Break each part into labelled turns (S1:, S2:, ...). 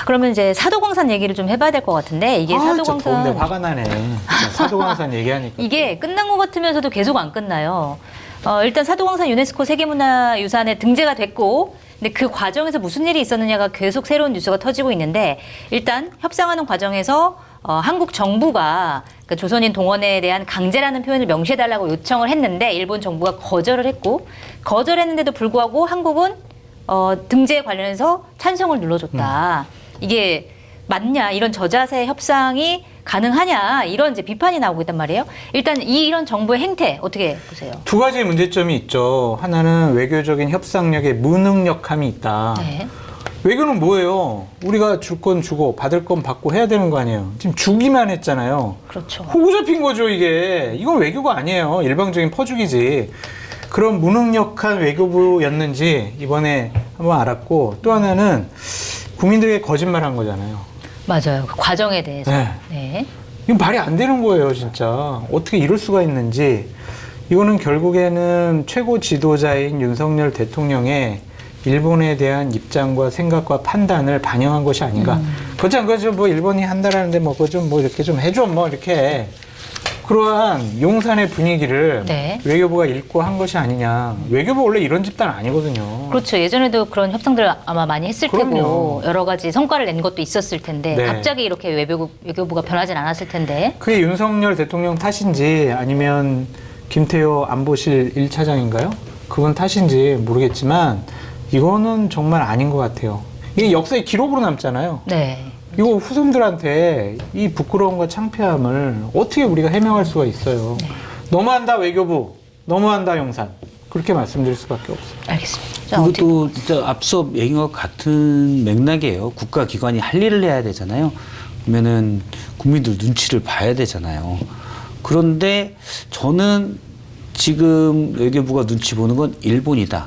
S1: 그러면 이제 사도광산 얘기를 좀 해봐야 될 것 같은데 이게
S2: 진짜 더운데
S1: 사도광산
S2: 화가 나네. 사도광산 얘기하니까.
S1: 이게 끝난 것 같으면서도 계속 안 끝나요. 일단 사도광산 유네스코 세계문화유산에 등재가 됐고, 근데 그 과정에서 무슨 일이 있었느냐가 계속 새로운 뉴스가 터지고 있는데, 일단 협상하는 과정에서 한국 정부가 그 조선인 동원에 대한 강제라는 표현을 명시해달라고 요청을 했는데 일본 정부가 거절을 했고, 거절했는데도 불구하고 한국은 등재에 관련해서 찬성을 눌러줬다. 이게 맞냐? 이런 저자세 협상이 가능하냐? 이런 이제 비판이 나오고 있단 말이에요. 일단 이런 정부의 행태 어떻게 보세요?
S2: 두 가지 문제점이 있죠. 하나는 외교적인 협상력에 무능력함이 있다.
S1: 네.
S2: 외교는 뭐예요? 우리가 줄 건 주고 받을 건 받고 해야 되는 거 아니에요. 지금 주기만 했잖아요.
S1: 그렇죠.
S2: 호구 잡힌 거죠, 이게. 이건 외교가 아니에요. 일방적인 퍼주기지. 그런 무능력한 외교부였는지 이번에 한번 알았고, 또 하나는 국민들에게 거짓말한 거잖아요.
S1: 맞아요. 그 과정에 대해서.
S2: 네.
S1: 네.
S2: 이건 말이 안 되는 거예요, 진짜. 어떻게 이럴 수가 있는지. 이거는 결국에는 최고 지도자인 윤석열 대통령의 일본에 대한 입장과 생각과 판단을 반영한 것이 아닌가. 그렇지 그죠? 뭐 일본이 한다라는데 뭐 그거 좀 뭐 이렇게 좀 해줘 뭐 이렇게. 그러한 용산의 분위기를
S1: 네.
S2: 외교부가 읽고 한 것이 아니냐. 외교부 원래 이런 집단 아니거든요.
S1: 그렇죠. 예전에도 그런 협상들을 아마 많이 했을
S2: 그럼요.
S1: 테고 여러 가지 성과를 낸 것도 있었을 텐데
S2: 네.
S1: 갑자기 이렇게 외교부가 변하진 않았을 텐데.
S2: 그게 윤석열 대통령 탓인지 아니면 김태효 안보실 1차장인가요? 그분 탓인지 모르겠지만 이거는 정말 아닌 것 같아요. 이게 역사의 기록으로 남잖아요.
S1: 네.
S2: 이거 후손들한테 이 부끄러움과 창피함을 어떻게 우리가 해명할 수가 있어요.
S1: 네.
S2: 너무한다 외교부, 너무한다 용산. 그렇게 말씀드릴 수밖에 없어요.
S1: 알겠습니다. 자, 어떻게
S3: 그것도 진짜 앞서 얘기한 것 같은 맥락이에요. 국가기관이 할 일을 해야 되잖아요. 그러면은 국민들 눈치를 봐야 되잖아요. 그런데 저는 지금 외교부가 눈치 보는 건 일본이다.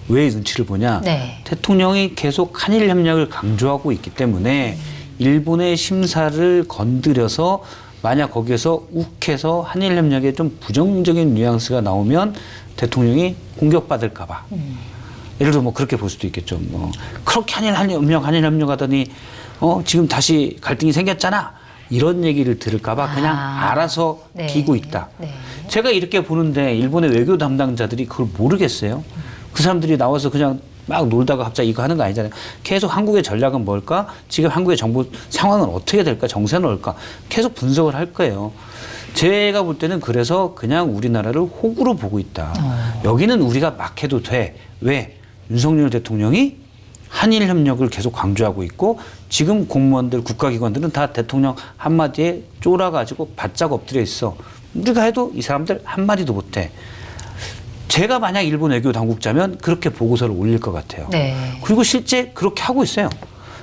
S3: 왜 눈치를 보냐?
S1: 네.
S3: 대통령이 계속 한일 협력을 강조하고 있기 때문에 일본의 심사를 건드려서 만약 거기에서 욱해서 한일 협력에 좀 부정적인 뉘앙스가 나오면 대통령이 공격받을까 봐. 예를 들어 뭐 그렇게 볼 수도 있겠죠. 뭐 그렇게 한일 협력 하더니 지금 다시 갈등이 생겼잖아. 이런 얘기를 들을까 봐 그냥 알아서
S1: 네.
S3: 기고 있다.
S1: 네.
S3: 제가 이렇게 보는데 일본의 외교 담당자들이 그걸 모르겠어요. 그 사람들이 나와서 그냥 막 놀다가 갑자기 이거 하는 거 아니잖아요. 계속 한국의 전략은 뭘까? 지금 한국의 정부 상황은 어떻게 될까? 정세는 뭘까? 계속 분석을 할 거예요. 제가 볼 때는 그래서 그냥 우리나라를 호구로 보고 있다. 여기는 우리가 막 해도 돼. 왜? 윤석열 대통령이 한일 협력을 계속 강조하고 있고 지금 공무원들, 국가기관들은 다 대통령 한마디에 쫄아가지고 바짝 엎드려 있어. 우리가 해도 이 사람들 한마디도 못해. 제가 만약 일본 외교 당국자면 그렇게 보고서를 올릴 것 같아요.
S1: 네.
S3: 그리고 실제 그렇게 하고 있어요.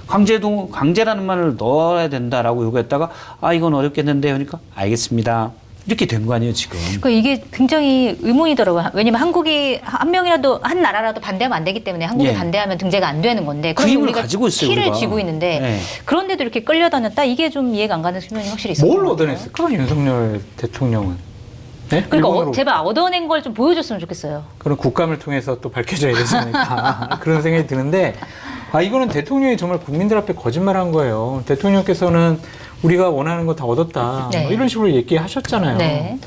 S3: 강제라는 말을 넣어야 된다라고 요구했다가 이건 어렵겠는데 하니까 알겠습니다. 이렇게 된 거 아니에요 지금.
S1: 그러니까 이게 굉장히 의문이더라고요. 왜냐면 한국이 한 명이라도 한 나라라도 반대하면 안 되기 때문에 한국이
S3: 예.
S1: 반대하면 등재가 안 되는 건데
S3: 그
S1: 그럼
S3: 힘을
S1: 우리가
S3: 가지고 있어요,
S1: 키를
S3: 우리가.
S1: 쥐고 있는데
S3: 네.
S1: 그런데도 이렇게 끌려다녔다 이게 좀 이해가 안 가는 측면이 확실히 있어요.
S2: 뭘 얻어냈을까 윤석열 대통령은? 네?
S1: 그러니까
S2: 일본으로.
S1: 제발 얻어낸 걸 좀 보여줬으면 좋겠어요.
S2: 그런 국감을 통해서 또 밝혀져야 되지 않을까 그런 생각이 드는데 이거는 대통령이 정말 국민들 앞에 거짓말한 거예요. 대통령께서는 우리가 원하는 거 다 얻었다
S1: 네.
S2: 뭐 이런 식으로 얘기하셨잖아요.
S1: 네.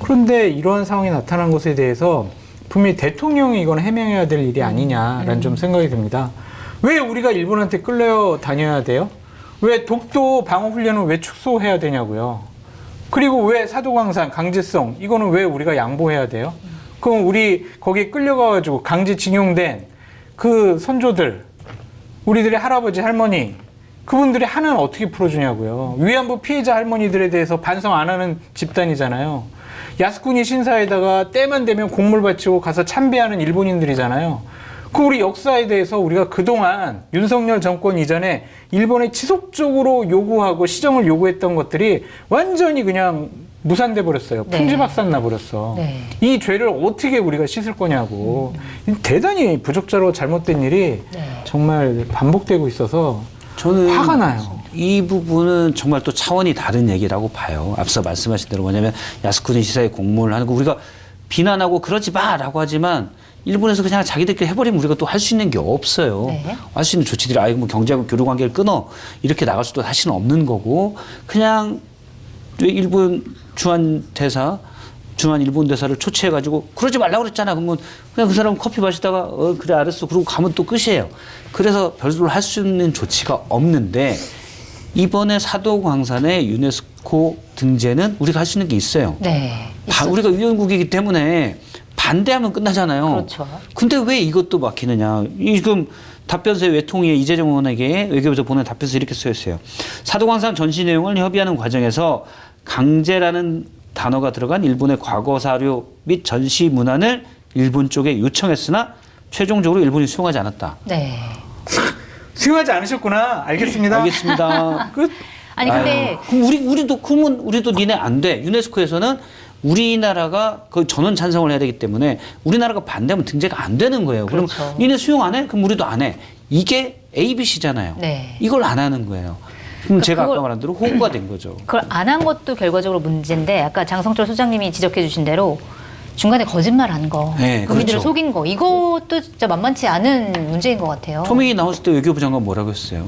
S2: 그런데 이러한 상황이 나타난 것에 대해서 분명히 대통령이 이건 해명해야 될 일이 아니냐라는 좀 생각이 듭니다. 왜 우리가 일본한테 끌려 다녀야 돼요? 왜 독도 방어훈련은 왜 축소해야 되냐고요? 그리고 왜 사도광산 강제성 이거는 왜 우리가 양보해야 돼요? 그럼 우리 거기에 끌려가가지고 강제징용된 그 선조들 우리들의 할아버지 할머니 그분들의 한은 어떻게 풀어주냐고요. 위안부 피해자 할머니들에 대해서 반성 안 하는 집단이잖아요. 야스쿠니 신사에다가 때만 되면 곡물 바치고 가서 참배하는 일본인들이잖아요. 그 우리 역사에 대해서 우리가 그동안 윤석열 정권 이전에 일본에 지속적으로 요구하고 시정을 요구했던 것들이 완전히 그냥 무산돼 버렸어요.
S1: 네.
S2: 풍지박산 나 버렸어.
S1: 네.
S2: 이 죄를 어떻게 우리가 씻을 거냐고. 대단히 부적절하고 잘못된 일이
S1: 네.
S2: 정말 반복되고 있어서
S3: 저는
S2: 화가 나요.
S3: 이 부분은 정말 또 차원이 다른 얘기라고 봐요. 앞서 말씀하신 대로 뭐냐면 야스쿠니 시사의 공모를 하는 거 우리가 비난하고 그러지 마라고 하지만 일본에서 그냥 자기들끼리 해버리면 우리가 또 할 수 있는 게 없어요.
S1: 네.
S3: 할 수 있는 조치들이 아이고 뭐 경제하고 교류 관계를 끊어 이렇게 나갈 수도 사실은 없는 거고 그냥 일본 주한 일본 대사를 초치해가지고 그러지 말라고 그랬잖아. 그러면 그냥 그 사람은 커피 마시다가 그래 알았어. 그러고 가면 또 끝이에요. 그래서 별도로 할 수 있는 조치가 없는데 이번에 사도광산의 유네스코 등재는 우리가 할 수 있는 게 있어요.
S1: 네.
S3: 우리가 위원국이기 때문에 반대하면 끝나잖아요.
S1: 그렇죠.
S3: 근데 왜 이것도 막히느냐. 지금 답변서에 외통위에 이재정 의원에게 외교부에서 보낸 답변서에 이렇게 써 있어요. 사도광산 전시 내용을 협의하는 과정에서 강제라는 단어가 들어간 일본의 과거 사료 및 전시 문안을 일본 쪽에 요청했으나 최종적으로 일본이 수용하지 않았다.
S1: 네.
S2: 수용하지 않으셨구나. 알겠습니다.
S3: 알겠습니다.
S2: 끝.
S1: 아니 근데
S3: 그럼 우리도 니네 안 돼. 유네스코에서는 우리나라가 그 전원 찬성을 해야 되기 때문에 우리나라가 반대하면 등재가 안 되는 거예요.
S1: 그렇죠.
S3: 그럼 니네 수용 안 해? 그럼 우리도 안 해. 이게 ABC잖아요.
S1: 네.
S3: 이걸 안 하는 거예요. 그럼 제가
S1: 그걸-
S3: 아까 말한 대로 호구가 된 거죠.
S1: 그걸 안 한 것도 결과적으로 문제인데 아까 장성철 소장님이 지적해 주신 대로 중간에 거짓말한 거,
S3: 네,
S1: 국민들을
S3: 그렇죠.
S1: 속인 거 이것도 진짜 만만치 않은 문제인 것 같아요.
S3: 토믹이 나왔을 때 외교부 장관 뭐라고 했어요?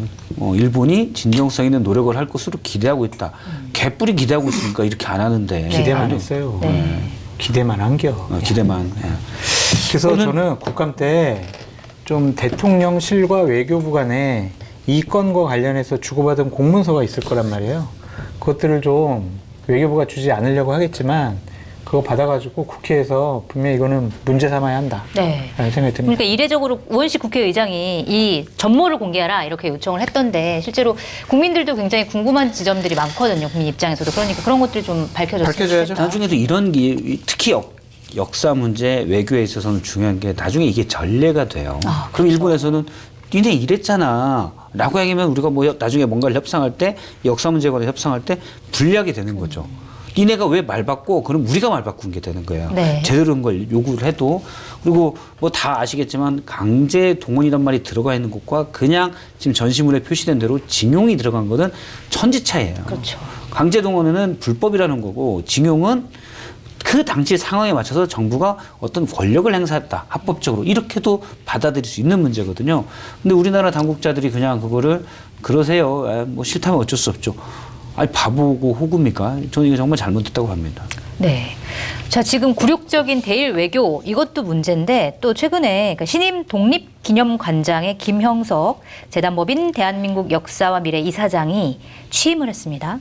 S3: 일본이 진정성 있는 노력을 할 것으로 기대하고 있다. 개뿔이 기대하고 있으니까 이렇게 안 하는데.
S2: 기대만 했어요.
S1: 네.
S2: 기대만 한겨.
S3: 기대만. 예.
S2: 그래서
S3: 저는-
S2: 저는 국감 때 좀 대통령실과 외교부 간에 이 건과 관련해서 주고받은 공문서가 있을 거란 말이에요. 그것들을 좀 외교부가 주지 않으려고 하겠지만 그거 받아가지고 국회에서 분명히 이거는 문제 삼아야 한다.
S1: 네.
S2: 라는 생각이 듭니다.
S1: 그러니까 이례적으로 우원식 국회의장이 이 전모를 공개하라 이렇게 요청을 했던데 실제로 국민들도 굉장히 궁금한 지점들이 많거든요. 국민 입장에서도. 그러니까 그런 것들 좀 밝혀졌으면
S2: 밝혀줘야죠.
S1: 좋겠다.
S3: 나중에도 이런 게 특히 역사 문제 외교에 있어서는 중요한 게 나중에 이게 전례가 돼요.
S1: 아,
S3: 그럼 일본에서는 니네 이랬잖아 라고 얘기하면 우리가 뭐 나중에 뭔가를 협상할 때 역사 문제에 관해 협상할 때 불리하게 되는 거죠. 니네가 왜 말 바꿔? 그럼 우리가 말 바꾼 게 되는 거예요.
S1: 네.
S3: 제대로 된 걸 요구를 해도. 그리고 뭐 다 아시겠지만 강제 동원이란 말이 들어가 있는 것과 그냥 지금 전시물에 표시된 대로 징용이 들어간 거는 천지 차이예요.
S1: 그렇죠.
S3: 강제 동원은 불법이라는 거고 징용은 그 당시 상황에 맞춰서 정부가 어떤 권력을 행사했다. 합법적으로. 이렇게도 받아들일 수 있는 문제거든요. 근데 우리나라 당국자들이 그냥 그거를 그러세요. 뭐 싫다면 어쩔 수 없죠. 아니 바보고 호구입니까? 저는 이거 정말 잘못됐다고 합니다.
S1: 네. 자, 지금 굴욕적인 대일 외교 이것도 문제인데 또 최근에 그러니까 신임 독립기념관장의 김형석 재단법인 대한민국 역사와 미래 이사장이 취임을 했습니다.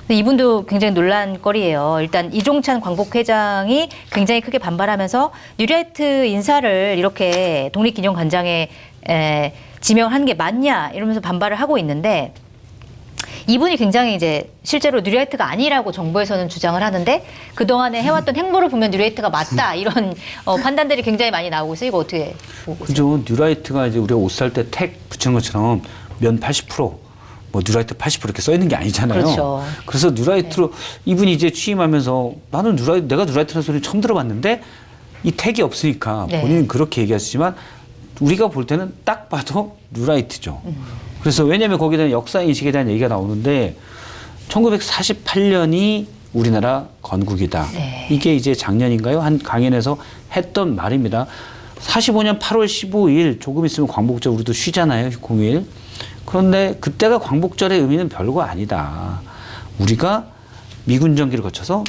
S1: 근데 이분도 굉장히 논란거리예요. 일단 이종찬 광복회장이 굉장히 크게 반발하면서 뉴라이트 인사를 이렇게 독립기념관장에 지명한 게 맞냐 이러면서 반발을 하고 있는데 이분이 굉장히 이제 실제로 뉴라이트가 아니라고 정부에서는 주장을 하는데 그동안에 해왔던 행보를 보면 뉴라이트가 맞다 이런 판단들이 굉장히 많이 나오고 있어요. 이거 어떻게 보고 계세요?
S3: 그죠. 뉴라이트가 이제 우리가 옷 살 때 택 붙이는 것처럼 면 80%, 뭐 뉴라이트 80% 이렇게 써 있는 게 아니잖아요.
S1: 그렇죠.
S3: 그래서 뉴라이트로 이분이 이제 취임하면서 나는 내가 뉴라이트라는 소리 처음 들어봤는데 이 택이 없으니까
S1: 네.
S3: 본인은 그렇게 얘기하시지만 우리가 볼 때는 딱 봐도 뉴라이트죠. 그래서 왜냐하면 거기에 대한 역사 인식에 대한 얘기가 나오는데 1948년이 우리나라 건국이다.
S1: 네.
S3: 이게 이제 작년인가요? 한 강연에서 했던 말입니다. 45년 8월 15일 조금 있으면 광복절 우리도 쉬잖아요. 공휴일. 그런데 그때가 광복절의 의미는 별거 아니다. 우리가 미군 정기를 거쳐서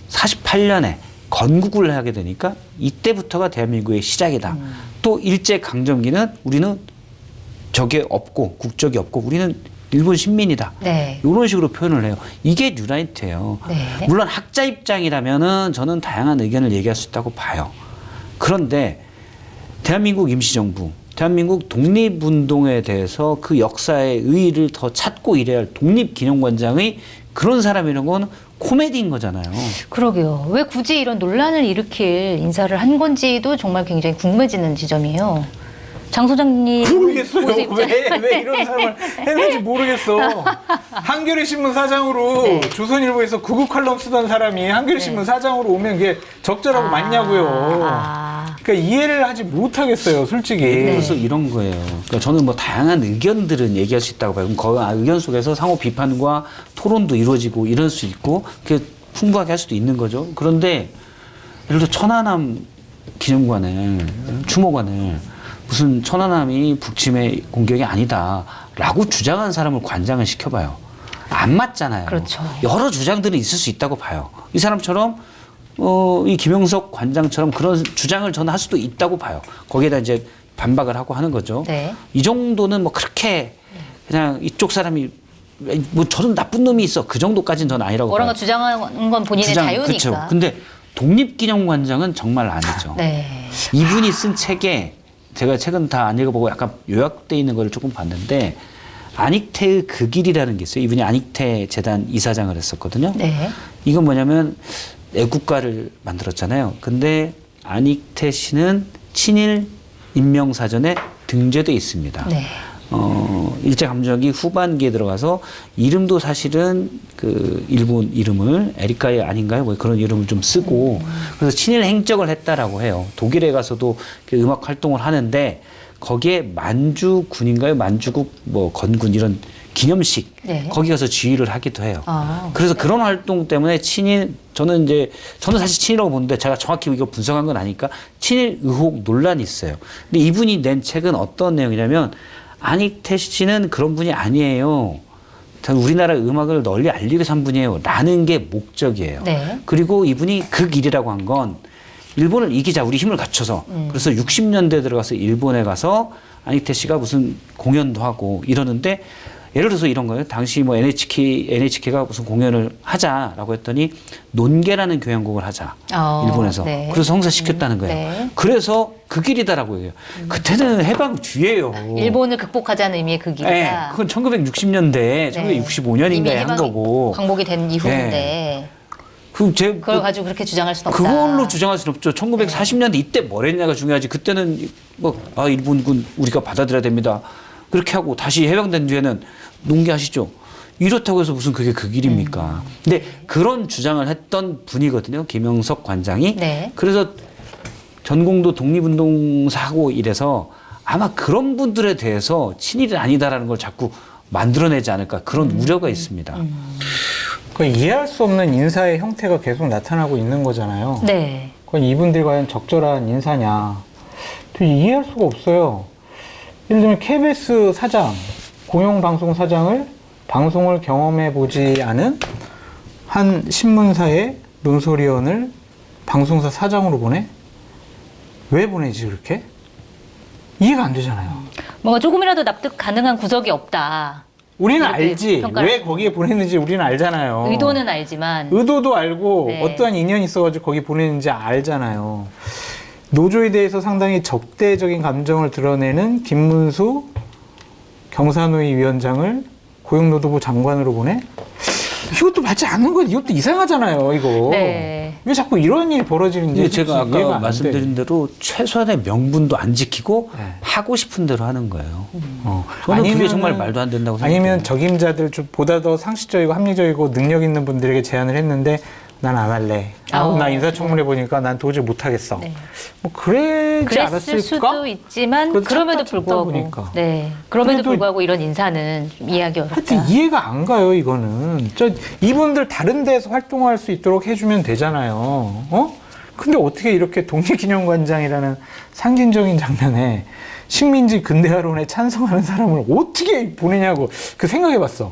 S3: 48년에 건국을 하게 되니까 이때부터가 대한민국의 시작이다. 또 일제강점기는 우리는 적이 없고 국적이 없고 우리는 일본 신민이다.
S1: 네.
S3: 이런 식으로 표현을 해요. 이게 뉴라이트예요.
S1: 네.
S3: 물론 학자 입장이라면은 저는 다양한 의견을 얘기할 수 있다고 봐요. 그런데 대한민국 임시정부, 대한민국 독립운동에 대해서 그 역사의 의의를 더 찾고 이래야 할 독립기념관장의 그런 사람이라는 건 코미디인 거잖아요.
S1: 그러게요. 왜 굳이 이런 논란을 일으킬 인사를 한 건지도 정말 굉장히 궁금해지는 지점이에요. 장 소장님
S2: 모르겠어요.
S1: 모습
S2: 왜 이런 사람을 했는지 모르겠어. 한겨레 신문 사장으로
S1: 네.
S2: 조선일보에서 구구 칼럼 쓰던 사람이 한겨레 신문 사장으로 오면 그게 적절하고 맞냐고요.
S1: 아.
S2: 그러니까 이해를 하지 못하겠어요, 솔직히.
S3: 그래서 이런 거예요. 그러니까 저는 뭐 다양한 의견들은 얘기할 수 있다고 봐요. 그럼 그 의견 속에서 상호 비판과 토론도 이루어지고 이럴 수 있고 그게 풍부하게 할 수도 있는 거죠. 그런데 예를 들어 천안함 기념관에 추모관을 무슨 천안함이 북침의 공격이 아니다라고 주장한 사람을 관장을 시켜봐요. 안 맞잖아요.
S1: 그렇죠.
S3: 여러 주장들은 있을 수 있다고 봐요. 이 사람처럼 이 김영석 관장처럼 그런 주장을 저는 할 수도 있다고 봐요. 거기에다 이제 반박을 하고 하는 거죠.
S1: 네.
S3: 이 정도는 뭐 그렇게 그냥 이쪽 사람이 뭐 저런 나쁜 놈이 있어 그 정도까지는 저는 아니라고
S1: 뭐라고
S3: 봐요.
S1: 주장하는 건 본인의 자유니까.
S3: 그렇죠. 근데 독립기념관장은 정말 아니죠.
S1: 네.
S3: 이분이 쓴 책에 제가 책은 다 안 읽어보고 약간 요약돼 있는 걸 조금 봤는데 안익태의 그 길이라는 게 있어요. 이분이 안익태 재단 이사장을 했었거든요.
S1: 네.
S3: 이건 뭐냐면 애국가를 만들었잖아요. 근데 안익태 씨는 친일 인명사전에 등재돼 있습니다.
S1: 네.
S3: 일제감정기 후반기에 들어가서 이름도 사실은 그 일본 이름을 에리카이 아닌가요? 뭐 그런 이름을 좀 쓰고 그래서 친일 행적을 했다라고 해요. 독일에 가서도 그 음악 활동을 하는데 거기에 만주군인가요? 만주국 뭐 건군 이런 기념식
S1: 네.
S3: 거기 가서 지휘를 하기도 해요.
S1: 아,
S3: 그래서 그런 활동 때문에 저는 사실 친일이라고 보는데 제가 정확히 이거 분석한 건 아니까 친일 의혹 논란이 있어요. 근데 이분이 낸 책은 어떤 내용이냐면 안익태 씨는 그런 분이 아니에요. 우리나라 음악을 널리 알리기 위해서 한 분이에요. 라는 게 목적이에요.
S1: 네.
S3: 그리고 이분이 그 길이라고 한 건 일본을 이기자 우리 힘을 갖춰서 그래서 60년대 들어가서 일본에 가서 안익태 씨가 무슨 공연도 하고 이러는데 예를 들어서 이런 거예요. 당시 뭐 NHK가 무슨 공연을 하자라고 했더니 논개라는 교향곡을 하자. 일본에서.
S1: 네.
S3: 그래서 성사시켰다는 거예요.
S1: 네.
S3: 그래서 그 길이다라고 해요. 그때는 해방 뒤에요.
S1: 일본을 극복하자는 의미의 그 길이다.
S3: 네, 그건 1960년대, 1965년인가에
S1: 이미
S3: 한
S1: 해방이
S3: 거고.
S1: 광복이 된 이후인데 그걸 가지고 그렇게 주장할 수는 없다.
S3: 그걸로 주장할 수는 없죠. 1940년대 이때 뭘 했냐가 중요하지. 그때는 일본군 우리가 받아들여야 됩니다. 그렇게 하고 다시 해방된 뒤에는 농기하시죠. 이렇다고 해서 무슨 그게 그 길입니까? 근데 그런 주장을 했던 분이거든요. 김영석 관장이.
S1: 네.
S3: 그래서 전공도 독립운동사고 이래서 아마 그런 분들에 대해서 친일이 아니다라는 걸 자꾸 만들어내지 않을까 그런 우려가 있습니다.
S2: 이해할 수 없는 인사의 형태가 계속 나타나고 있는 거잖아요.
S1: 네.
S2: 그건 이분들이 과연 적절한 인사냐. 또 이해할 수가 없어요. 예를 들면 KBS 사장, 공영방송 사장을 방송을 경험해보지 않은 한 신문사의 논설위원을 방송사 사장으로 보내? 왜 보내지 그렇게? 이해가 안 되잖아요.
S1: 뭔가 조금이라도 납득 가능한 구석이 없다.
S2: 우리는
S1: 이렇게
S2: 알지.
S1: 평가를
S2: 왜 거기에 보냈는지 우리는 알잖아요.
S1: 의도는 알지만
S2: 의도도 알고
S1: 네.
S2: 어떠한 인연이 있어가지고 거기 보냈는지 알잖아요. 노조에 대해서 상당히 적대적인 감정을 드러내는 김문수 경사노위 위원장을 고용노동부 장관으로 보내? 이것도 맞지 않는 거 이것도 이상하잖아요, 이거.
S1: 네.
S2: 왜 자꾸 이런 일이 벌어지는지
S3: 근데 제가
S2: 솔직히 이해가
S3: 아까
S2: 안
S3: 말씀드린 대로 최소한의 명분도 안 지키고
S2: 네.
S3: 하고 싶은 대로 하는 거예요.
S2: 어.
S3: 저는 그게
S2: 아니면은-
S3: 정말 말도 안 된다고 생각해요.
S2: 아니면 적임자들 좀 보다 더 상식적이고 합리적이고 능력 있는 분들에게 제안을 했는데 난 안 할래. 나 인사청문회 보니까 난 도저히 못하겠어.
S1: 네.
S2: 뭐 그러지
S1: 그랬을
S2: 않았을까?
S1: 수도 있지만
S2: 그래도
S1: 그럼에도
S2: 찾다
S1: 불구하고
S2: 보니까.
S1: 네. 그럼에도
S2: 그래도-
S1: 불구하고 이런 인사는 좀 이해하기 어렵다.
S2: 하여튼 이해가 안 가요, 이거는. 이분들 다른 데서 활동할 수 있도록 해주면 되잖아요. 어? 근데 어떻게 이렇게 독립기념관장이라는 상징적인 장면에 식민지 근대화론에 찬성하는 사람을 어떻게 보내냐고 그 생각해봤어.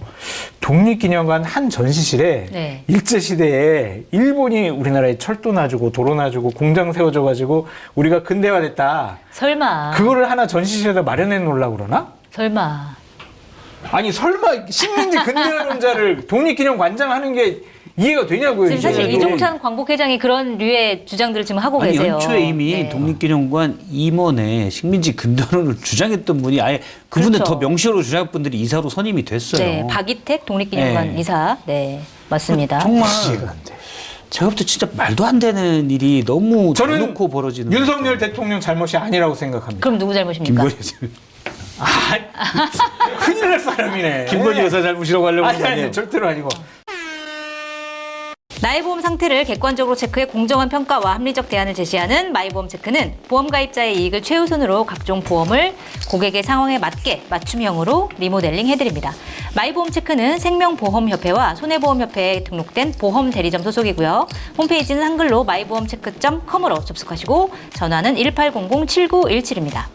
S2: 독립기념관 한 전시실에
S1: 네.
S2: 일제시대에 일본이 우리나라에 철도 놔주고 도로 놔주고 공장 세워줘가지고 우리가 근대화됐다.
S1: 설마.
S2: 그거를 하나 전시실에다 마련해 놓으려고 그러나?
S1: 설마.
S2: 아니 설마 식민지 근대화론자를 독립기념관장 하는 게 이해가 되냐고요.
S1: 지금
S2: 이게.
S1: 사실 이종찬 광복회장이 그런 류의 주장들을 지금 하고
S3: 아니
S1: 계세요.
S3: 연초에 이미
S1: 네.
S3: 독립기념관 임원에 식민지 근대화론을 주장했던 분이 아예 그분은
S1: 그렇죠.
S3: 더 명시로 주장한 분들이 이사로 선임이 됐어요.
S1: 네, 박이택 독립기념관
S3: 네.
S1: 이사. 네, 맞습니다.
S3: 정말
S2: 이해가 안 돼.
S3: 제가 볼 때 진짜 말도 안 되는 일이 너무
S2: 저는
S3: 대놓고 벌어지는
S2: 윤석열
S3: 것
S2: 대통령 잘못이 아니라고 생각합니다.
S1: 그럼 누구 잘못입니까?
S3: 같아요. 김건희
S2: 큰일 날 사람이네.
S3: 김건희 여사 잘못이라고 하려고 하는 거
S2: 아니
S3: 아니에요?
S2: 절대로 아니고.
S1: 나의 보험 상태를 객관적으로 체크해 공정한 평가와 합리적 대안을 제시하는 마이보험 체크는 보험 가입자의 이익을 최우선으로 각종 보험을 고객의 상황에 맞게 맞춤형으로 리모델링 해드립니다. 마이보험체크는 생명보험협회와 손해보험협회에 등록된 보험 대리점 소속이고요. 홈페이지는 한글로 마이보험체크.com으로 접속하시고 전화는 1800-7917입니다.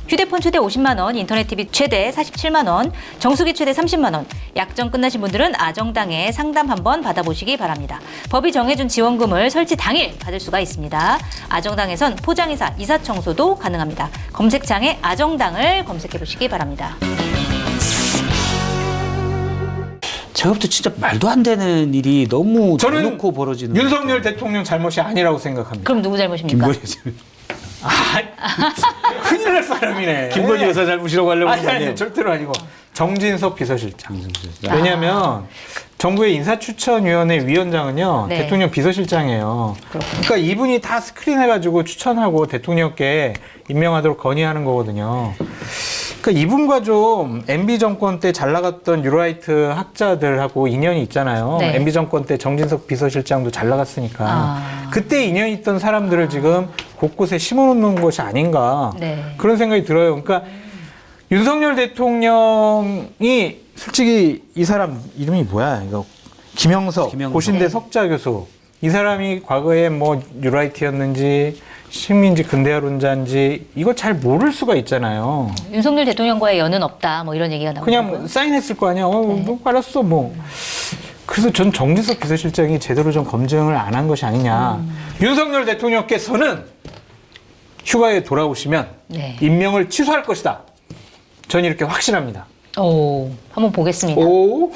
S1: 휴대폰 최대 50만 원, 인터넷 TV 최대 47만 원, 정수기 최대 30만 원. 약정 끝나신 분들은 아정당에 상담 한번 받아보시기 바랍니다. 법이 정해준 지원금을 설치 당일 받을 수가 있습니다. 아정당에선 포장이사, 이사청소도 가능합니다. 검색창에 아정당을 검색해 보시기 바랍니다.
S3: 제가 볼 때 진짜 말도 안 되는 일이 너무
S2: 저는
S3: 대놓고 벌어지는
S2: 윤석열 대통령 잘못이 아니라고 생각합니다.
S1: 그럼 누구 잘못입니까?
S2: 큰일 날 사람이네.
S3: 김건희 여사 잘못이라고 하려고 하는 거 아니에요?
S2: 절대로 아니고 정진석 비서실장. 왜냐하면 정부의 인사추천위원회 위원장은요,
S1: 네.
S2: 대통령 비서실장이에요. 그러니까 이분이 다 스크린해가지고 추천하고 대통령께 임명하도록 건의하는 거거든요. 그러니까 이분과 좀 MB 정권 때 잘 나갔던 뉴라이트 학자들하고 인연이 있잖아요.
S1: 네.
S2: MB 정권 때 정진석 비서실장도 잘 나갔으니까. 그때 인연이 있던 사람들을 지금 곳곳에 심어놓는 것이 아닌가.
S1: 네.
S2: 그런 생각이 들어요. 그러니까 윤석열 대통령이 솔직히 이 사람 이름이 뭐야? 이거 김영석. 고신대
S1: 네.
S2: 석좌 교수. 이 사람이 과거에 뭐 뉴라이트였는지 식민지 근대화론자인지 이거 잘 모를 수가 있잖아요.
S1: 윤석열 대통령과의 연은 없다. 뭐 이런 얘기가 나오고.
S2: 그냥 사인했을 거 아니야. 뭐 알았어 뭐. 그래서 전 정진석 비서실장이 제대로 좀 검증을 안 한 것이 아니냐. 윤석열 대통령께서는 휴가에 돌아오시면
S1: 네.
S2: 임명을 취소할 것이다. 전 이렇게 확신합니다.
S1: 오, 한번 보겠습니다.
S2: 오.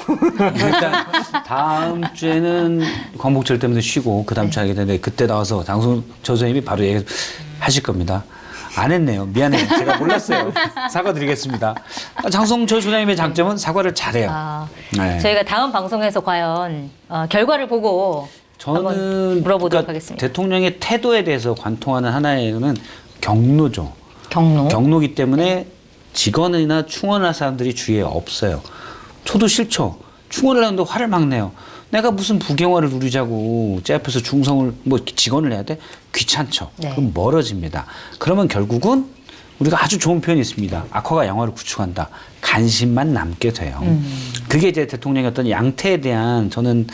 S3: 일단 다음 주에는 광복절 때문에 쉬고 그 다음 주에 하게 되는데 그때 나와서 장성철 선생님이 바로 얘기하실 겁니다. 안 했네요. 미안해요. 제가 몰랐어요. 사과드리겠습니다. 장성철 소장님의 장점은 사과를 잘해요. 네.
S1: 저희가 다음 방송에서 과연 결과를 보고 한번
S3: 저는
S1: 물어보도록 하겠습니다.
S3: 대통령의 태도에 대해서 관통하는 하나에는 경로죠.
S1: 경로.
S3: 경로기 때문에 직원이나 충원할 사람들이 주위에 없어요. 저도 싫죠. 충원을 하는데 화를 막 내요. 내가 무슨 부경화를 누리자고 제 앞에서 중성을 뭐 직원을 해야 돼? 귀찮죠.
S1: 네.
S3: 그럼 멀어집니다. 그러면 결국은 우리가 아주 좋은 표현이 있습니다. 악화가 양화를 구축한다. 간신만 남게 돼요. 그게 이제 대통령의 어떤 양태에 대한 저는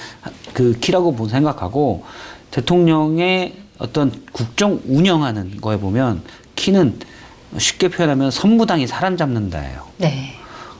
S3: 그 키라고 생각하고 대통령의 어떤 국정 운영하는 거에 보면 키는 쉽게 표현하면 선무당이 사람 잡는다예요.
S1: 네.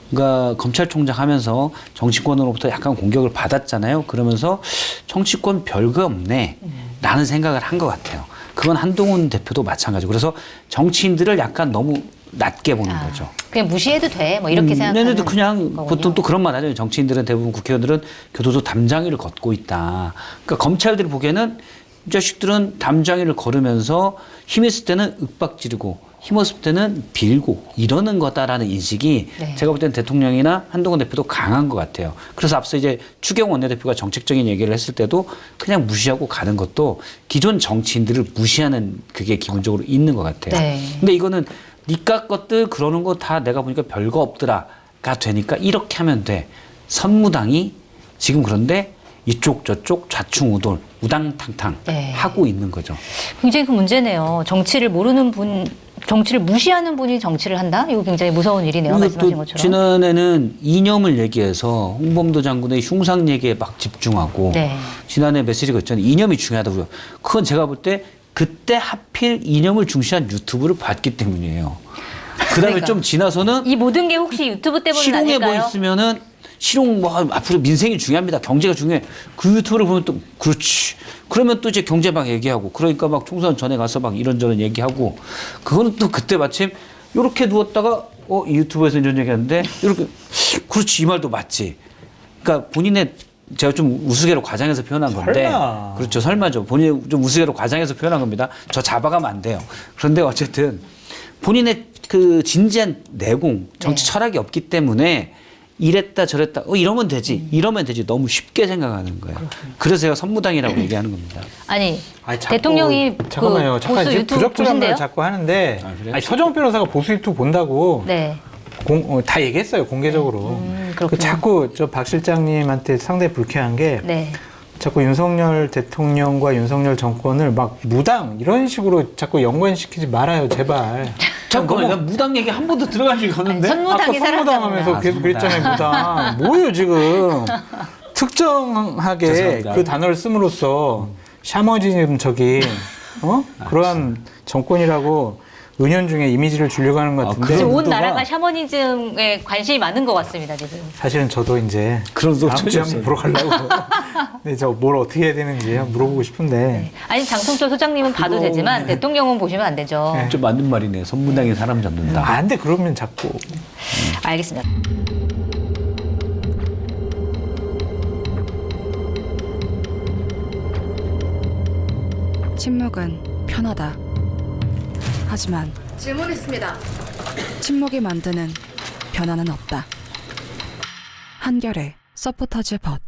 S3: 그러니까 검찰총장 하면서 정치권으로부터 약간 공격을 받았잖아요. 그러면서 정치권 별거 없네 라는 생각을 한 것 같아요. 그건 한동훈 대표도 마찬가지고. 그래서 정치인들을 약간 너무 낮게 보는 거죠.
S1: 그냥 무시해도 돼. 뭐 이렇게 생각하는
S3: 얘네도 그냥
S1: 거군요.
S3: 보통 또 그런 말 하죠. 정치인들은 대부분 국회의원들은 교도소 담장위를 걷고 있다. 그러니까 검찰들이 보기에는 이 자식들은 담장위를 걸으면서 힘있을 때는 윽박 지르고 힘없을 때는 빌고 이러는 거다라는 인식이
S1: 네.
S3: 제가 볼 때는 대통령이나 한동훈 대표도 강한 것 같아요. 그래서 앞서 이제 추경 원내대표가 정책적인 얘기를 했을 때도 그냥 무시하고 가는 것도 기존 정치인들을 무시하는 그게 기본적으로 있는 것 같아요.
S1: 네.
S3: 근데 이거는 니까 것들 그러는 거 다 내가 보니까 별거 없더라가 되니까 이렇게 하면 돼. 선무당이 지금 그런데 이쪽 저쪽 좌충우돌 우당탕탕
S1: 네.
S3: 하고 있는 거죠.
S1: 굉장히 그 문제네요. 정치를 모르는 분, 정치를 무시하는 분이 정치를 한다? 이거 굉장히 무서운 일이네요. 말씀하신 것처럼.
S3: 지난해는 이념을 얘기해서 홍범도 장군의 흉상 얘기에 막 집중하고
S1: 네.
S3: 지난해 메시지가 있잖아요. 이념이 중요하다고요. 그건 제가 볼 때 그때 하필 이념을 중시한 유튜브를 봤기 때문이에요. 그다음에
S1: 그러니까.
S3: 좀 지나서는
S1: 이 모든 게 혹시 유튜브 때문
S3: 실용해
S1: 아닐까요?
S3: 보였으면은 실용 뭐 앞으로 민생이 중요합니다. 경제가 중요해. 그 유튜브를 보면 또 그렇지. 그러면 또 이제 경제 막 얘기하고 그러니까 막 총선 전에 가서 막 이런저런 얘기하고 그거는 또 그때 마침 이렇게 누웠다가 이 유튜브에서 이런 얘기하는데 이렇게 그렇지 이 말도 맞지. 그러니까 본인의 제가 좀 우스개로 과장해서 표현한 건데
S2: 설마.
S3: 그렇죠. 설마죠. 본인이 좀 우스개로 과장해서 표현한 겁니다. 저 잡아가면 안 돼요. 그런데 어쨌든 본인의 그 진지한 내공, 정치
S1: 네.
S3: 철학이 없기 때문에 이랬다 저랬다 이러면 되지 이러면 되지 너무 쉽게 생각하는 거예요. 그래서 제가 선무당이라고 얘기하는 겁니다.
S1: 아니
S2: 자꾸,
S1: 대통령이
S2: 잠깐만요.
S1: 그
S2: 잠깐
S1: 보수
S2: 이제
S1: 유튜브
S2: 부적절한 말
S1: 보신대요?
S2: 자꾸 하는데
S3: 그래요?
S2: 아니, 서정 변호사가 보수 유튜브 본다고
S1: 네.
S2: 다 얘기했어요 공개적으로.
S1: 그렇군요.
S2: 그 자꾸 저 박 실장님한테 상당히 불쾌한 게
S1: 네.
S2: 자꾸 윤석열 대통령과 윤석열 정권을 막 무당 이런 식으로 자꾸 연관시키지 말아요 제발.
S3: 잠깐만, 난 무당 얘기 한 번도 들어간 적이 없는데.
S1: 아니, 선무당이
S2: 아까 선무당하면서
S1: 사라졌나
S2: 계속
S3: 보다.
S2: 그랬잖아요. 무당. 뭐예요 지금? 특정하게
S3: 죄송합니다.
S2: 그 단어를 씀으로써 샤머니즘적인 그러한 정권이라고 은연중에 이미지를 주려고 하는 것 같은데
S1: 지금 온
S3: 의도가-
S1: 나라가 샤머니즘에 관심이 많은 것 같습니다, 지금.
S2: 사실은 저도 이제
S3: 그런 속
S2: 다음 주에 한번 보러 가려고 근데 저 뭘 어떻게 해야 되는지 물어보고 싶은데
S1: 아니, 장성철 소장님은 봐도 되지만 대통령은 보시면 안 되죠.
S2: 네.
S3: 좀 맞는 말이네. 선무당이 사람 잡는다.
S2: 안 돼 그러면 자꾸
S1: 알겠습니다.
S4: 침묵은 편하다. 하지만
S5: 질문했습니다.
S4: 침묵이 만드는 변화는 없다. 한결의 서포터즈 벗